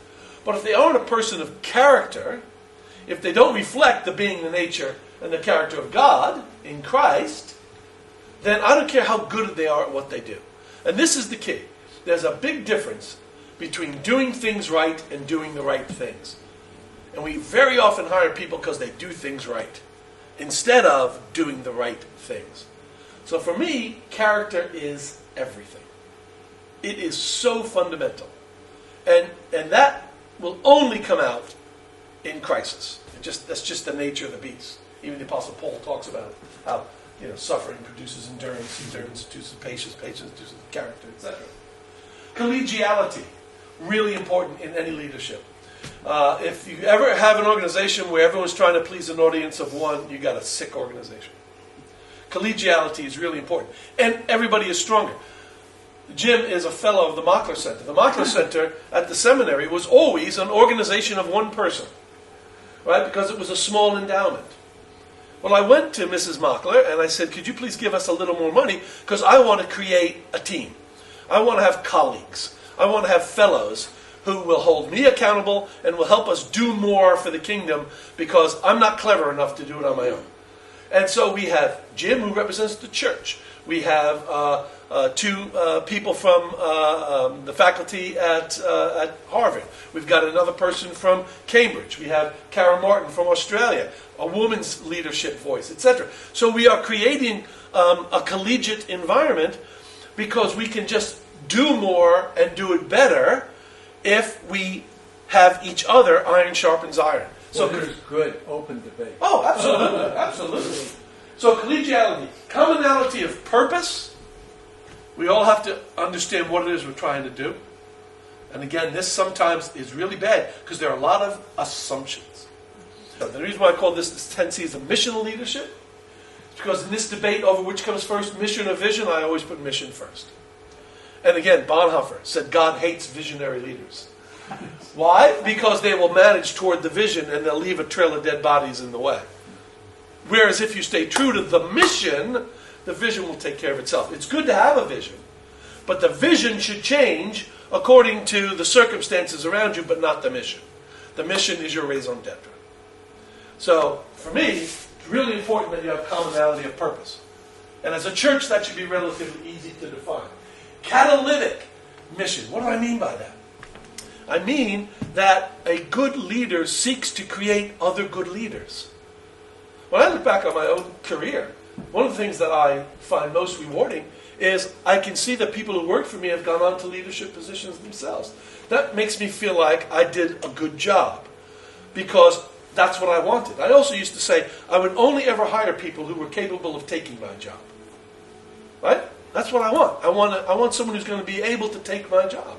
But if they aren't a person of character, if they don't reflect the being, the nature, and the character of God in Christ, then I don't care how good they are at what they do. And this is the key. There's a big difference between doing things right and doing the right things. And we very often hire people because they do things right, instead of doing the right things. So for me, character is everything. It is so fundamental. And that will only come out in crisis. That's just the nature of the beast. Even the Apostle Paul talks about it, how suffering produces endurance, endurance produces patience, patience produces character, etc. Collegiality, really important in any leadership. If you ever have an organization where everyone's trying to please an audience of one, you got a sick organization. Collegiality is really important. And everybody is stronger. Jim is a fellow of the Mockler Center. The Mockler Center at the seminary was always an organization of one person, right? Because it was a small endowment. Well, I went to Mrs. Mockler and I said, could you please give us a little more money? Because I want to create a team. I want to have colleagues. I want to have fellows who will hold me accountable and will help us do more for the kingdom because I'm not clever enough to do it on my own. And so we have Jim, who represents the church. We have two people from the faculty at Harvard. We've got another person from Cambridge. We have Kara Martin from Australia, a woman's leadership voice, etc. So we are creating a collegiate environment because we can just do more and do it better if we have each other. Iron sharpens iron. So there's good open debate. Oh, absolutely, absolutely. So collegiality, commonality of purpose. We all have to understand what it is we're trying to do. And again, this sometimes is really bad because there are a lot of assumptions. So the reason why I call this tendency is a missional leadership is because in this debate over which comes first, mission or vision, I always put mission first. And again, Bonhoeffer said God hates visionary leaders. Why? Because they will manage toward the vision and they'll leave a trail of dead bodies in the way. Whereas if you stay true to the mission, the vision will take care of itself. It's good to have a vision, but the vision should change according to the circumstances around you, but not the mission. The mission is your raison d'etre. So, for me, it's really important that you have commonality of purpose. And as a church, that should be relatively easy to define. Catalytic mission. What do I mean by that? I mean that a good leader seeks to create other good leaders. When I look back on my own career, one of the things that I find most rewarding is I can see that people who work for me have gone on to leadership positions themselves. That makes me feel like I did a good job because that's what I wanted. I also used to say I would only ever hire people who were capable of taking my job. Right? That's what I want. I want someone who's going to be able to take my job.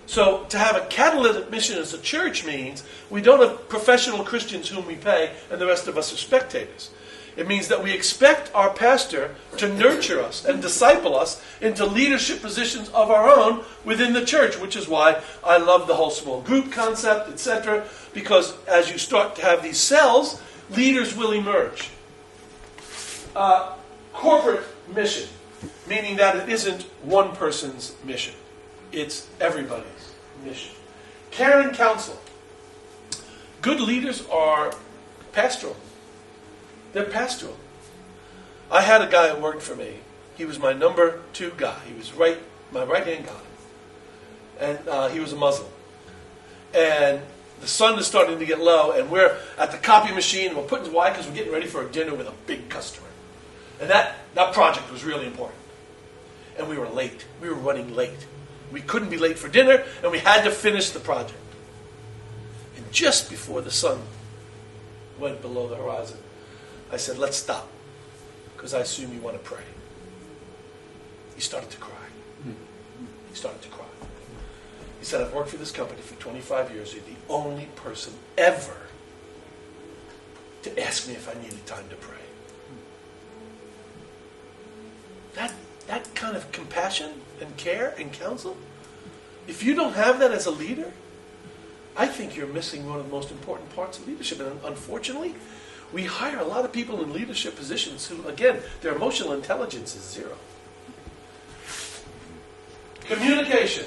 So to have a catalytic mission as a church means we don't have professional Christians whom we pay and the rest of us are spectators. It means that we expect our pastor to nurture us and disciple us into leadership positions of our own within the church, which is why I love the whole small group concept, etc., because as you start to have these cells, leaders will emerge. Corporate mission, meaning that it isn't one person's mission. It's everybody's mission. Care and counsel. Good leaders are pastoral. They're pastoral. I had a guy who worked for me. He was my number 2 guy. He was my right-hand guy. And he was a Muslim. And the sun is starting to get low, and we're at the copy machine, and we're putting why? Because we're getting ready for a dinner with a big customer. And that project was really important. And we were late. We were running late. We couldn't be late for dinner, and we had to finish the project. And just before the sun went below the horizon, I said, let's stop, because I assume you want to pray. He started to cry. He started to cry. He said, I've worked for this company for 25 years. You're the only person ever to ask me if I needed time to pray. That kind of compassion and care and counsel, if you don't have that as a leader, I think you're missing one of the most important parts of leadership. And unfortunately, we hire a lot of people in leadership positions who, again, their emotional intelligence is 0. Communication.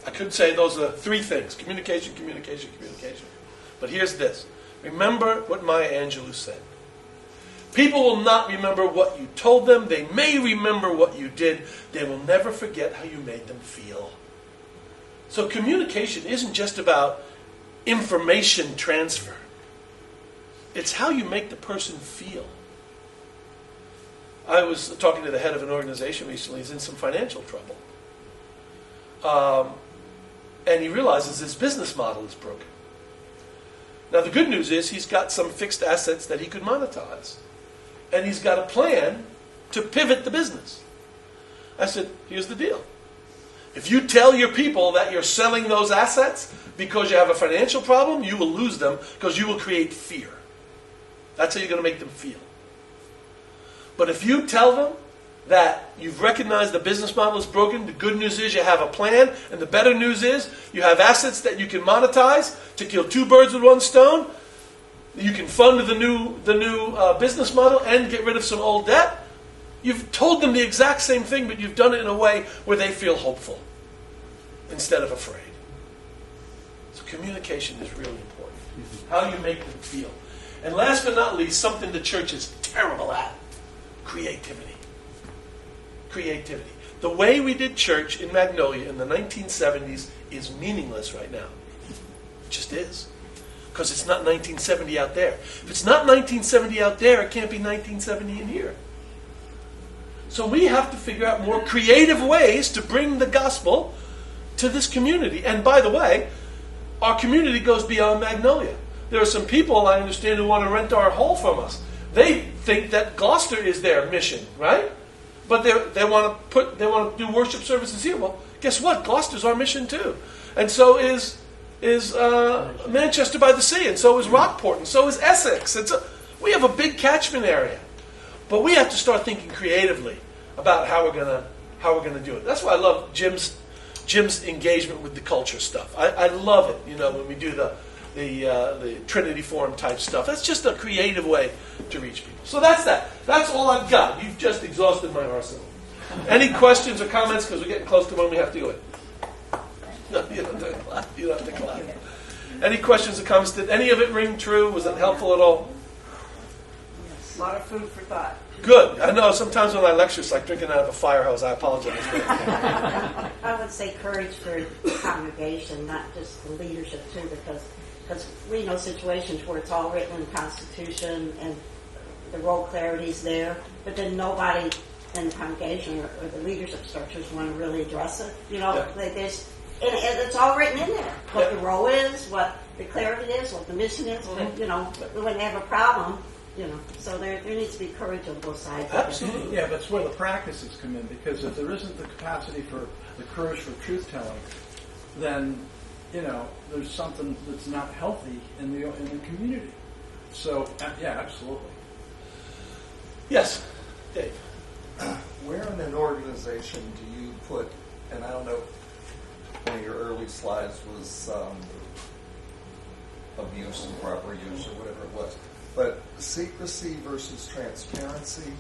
I could say those are 3 things. Communication, communication, communication. But here's this. Remember what Maya Angelou said. People will not remember what you told them. They may remember what you did. They will never forget how you made them feel. So communication isn't just about information transfer. It's how you make the person feel. I was talking to the head of an organization recently. He's in some financial trouble. And he realizes his business model is broken. Now, the good news is he's got some fixed assets that he could monetize. And he's got a plan to pivot the business. I said, here's the deal. If you tell your people that you're selling those assets because you have a financial problem, you will lose them because you will create fear. That's how you're going to make them feel. But if you tell them that you've recognized the business model is broken, the good news is you have a plan, and the better news is you have assets that you can monetize to kill two birds with one stone. You can fund the new business model and get rid of some old debt. You've told them the exact same thing, but you've done it in a way where they feel hopeful instead of afraid. So communication is really important. How you make them feel. And last but not least, something the church is terrible at: creativity. Creativity. The way we did church in Magnolia in the 1970s is meaningless right now. It just is. Because it's not 1970 out there. If it's not 1970 out there, it can't be 1970 in here. So we have to figure out more creative ways to bring the gospel to this community. And by the way, our community goes beyond Magnolia. There are some people, I understand, who want to rent our hall from us. They think that Gloucester is their mission, right? But they want to do worship services here. Well, guess what? Gloucester's our mission too, and so is Manchester by the Sea, and so is Rockport, and so is Essex. We have a big catchment area, but we have to start thinking creatively about how we're gonna do it. That's why I love Jim's engagement with the culture stuff. I love it. You know, when we do the Trinity Forum type stuff. That's just a creative way to reach people. So that's that. That's all I've got. You've just exhausted my arsenal. Any questions or comments? Because we're getting close to when we have to go in. No, you don't have to clap. You don't have to clap. Any questions or comments? Did any of it ring true? Was it helpful at all? A lot of food for thought. Good. I know sometimes when I lecture, it's like drinking out of a fire hose. I apologize. I would say courage for the congregation, not just the leadership too, because we know situations where it's all written in the Constitution and the role clarity's there, but then nobody in the congregation or the leadership structures want to really address it. You know, it's all written in there. What the role is, what the clarity is, what the mission is. You know, when they have a problem, you know, so there needs to be courage on both sides. Absolutely. Yeah, but it's where the practices come in, because if there isn't the capacity for the courage for truth telling, then there's something that's not healthy in the community. So yeah, absolutely. Yes, Dave. Where in an organization do you put, and I don't know, one of your early slides was abuse, improper use, or whatever it was, but secrecy versus transparency,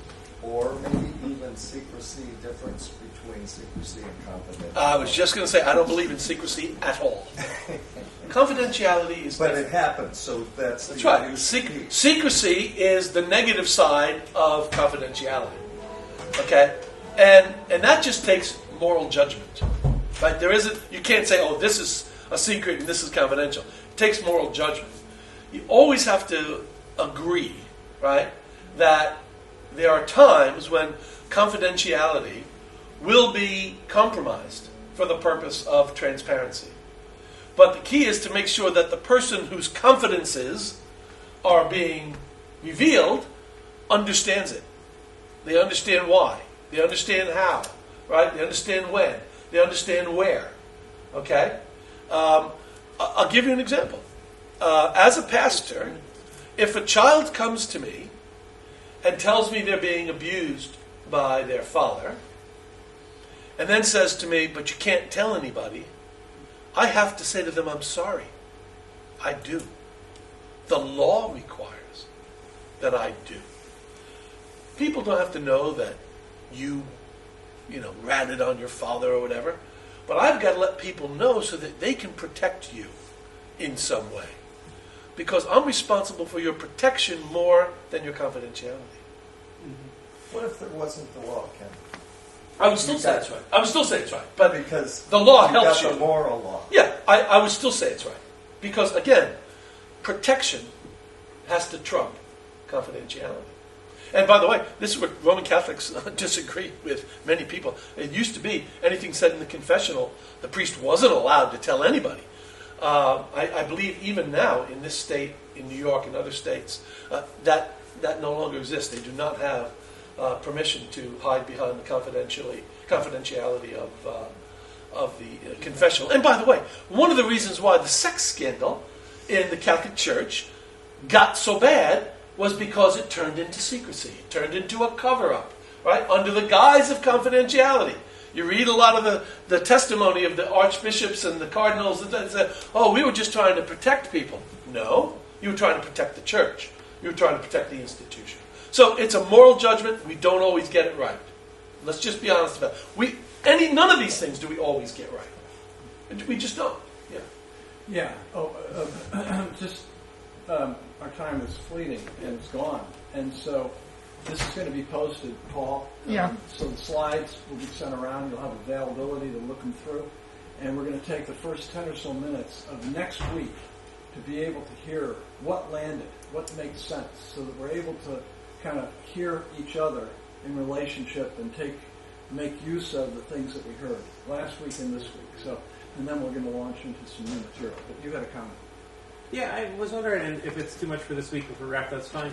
or maybe even secrecy, difference between secrecy and confidentiality? I was just going to say, I don't believe in secrecy at all. Confidentiality is But different. it happens, so that's right. new piece. Secrecy is the negative side of confidentiality. Okay? And that just takes moral judgment. Right? You can't say, oh, this is a secret and this is confidential. It takes moral judgment. You always have to agree, right, that there are times when confidentiality will be compromised for the purpose of transparency. But the key is to make sure that the person whose confidences are being revealed understands it. They understand why. They understand how. Right? They understand when. They understand where. Okay? I'll give you an example. As a pastor, if a child comes to me and tells me they're being abused by their father, and then says to me, but you can't tell anybody, I have to say to them, I'm sorry. I do. The law requires that I do. People don't have to know that you ratted on your father or whatever, but I've got to let people know so that they can protect you in some way. Because I'm responsible for your protection more than your confidentiality. What if there wasn't the law, Ken? I would still say it's right. I would still say it's right. But Because the law you helps got you. the moral law. Yeah, I would still say it's right. Because, again, protection has to trump confidentiality. And by the way, this is what Roman Catholics disagree with many people. It used to be anything said in the confessional, the priest wasn't allowed to tell anybody. I believe even now in this state, in New York and other states, that no longer exists. They do not have permission to hide behind the confidentiality of the confessional. And by the way, one of the reasons why the sex scandal in the Catholic Church got so bad was because it turned into secrecy. It turned into a cover-up, right? Under the guise of confidentiality. You read a lot of the testimony of the archbishops and the cardinals that said, oh, we were just trying to protect people. No, you were trying to protect the church. You were trying to protect the institution. So it's a moral judgment. We don't always get it right. Let's just be honest about it. None of these things do we always get right. We just don't. Yeah. Yeah. Our time is fleeting and it's gone. And so this is going to be posted, Paul. Yeah. So the slides will be sent around. You'll have availability to look them through. And we're going to take the first 10 or so minutes of next week to be able to hear what landed, what makes sense, so that we're able to kind of hear each other in relationship and make use of the things that we heard last week and this week. So, and then we're going to launch into some new material. But you had a comment. Yeah, I was wondering, and if it's too much for this week, if we're wrapped, that's fine.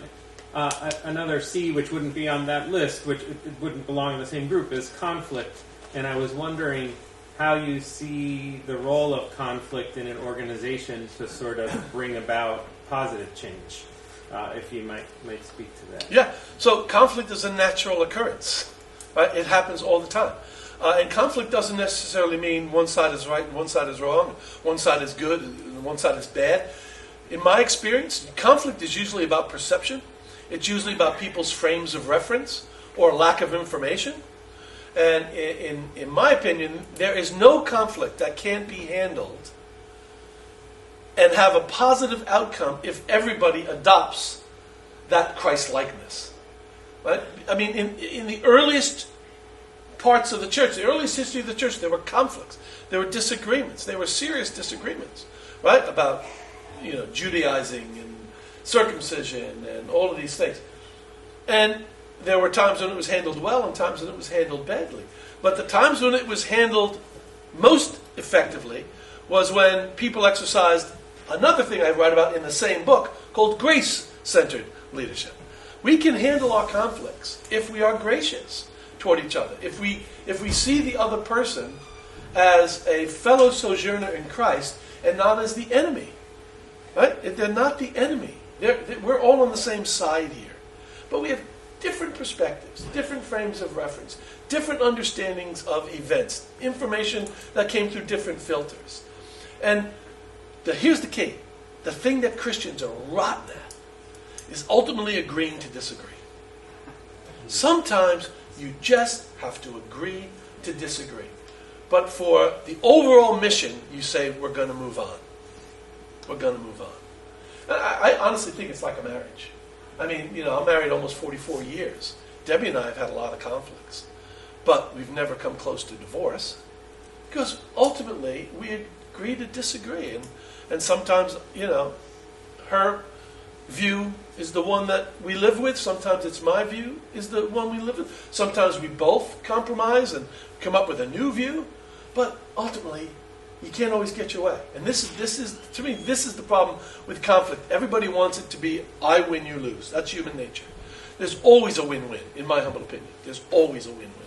Another C, which wouldn't be on that list, which it wouldn't belong in the same group, is conflict. And I was wondering how you see the role of conflict in an organization to sort of bring about positive change, if you might speak to that. Yeah, so conflict is a natural occurrence. Right? It happens all the time. And conflict doesn't necessarily mean one side is right and one side is wrong, one side is good and one side is bad. In my experience, conflict is usually about perception. It's usually about people's frames of reference or lack of information. And in my opinion, there is no conflict that can't be handled and have a positive outcome if everybody adopts that Christ-likeness. Right? I mean, in the earliest parts of the church, the earliest history of the church, there were conflicts. There were disagreements. There were serious disagreements, right? About, Judaizing and circumcision and all of these things. And there were times when it was handled well and times when it was handled badly. But the times when it was handled most effectively was when people exercised another thing I write about in the same book called grace-centered leadership. We can handle our conflicts if we are gracious toward each other. If we see the other person as a fellow sojourner in Christ and not as the enemy. Right? They're not the enemy. We're all on the same side here. But we have different perspectives, different frames of reference, different understandings of events, information that came through different filters. And here's the key. The thing that Christians are rotten at is ultimately agreeing to disagree. Sometimes you just have to agree to disagree. But for the overall mission, you say, we're going to move on. We're going to move on. I honestly think it's like a marriage. I mean, I'm married almost 44 years. Debbie and I have had a lot of conflicts. But we've never come close to divorce. Because ultimately, we agree to disagree. And sometimes, her view is the one that we live with. Sometimes it's my view is the one we live with. Sometimes we both compromise and come up with a new view. But ultimately, you can't always get your way. And this is to me, this is the problem with conflict. Everybody wants it to be, I win, you lose. That's human nature. There's always a win-win, in my humble opinion. There's always a win-win.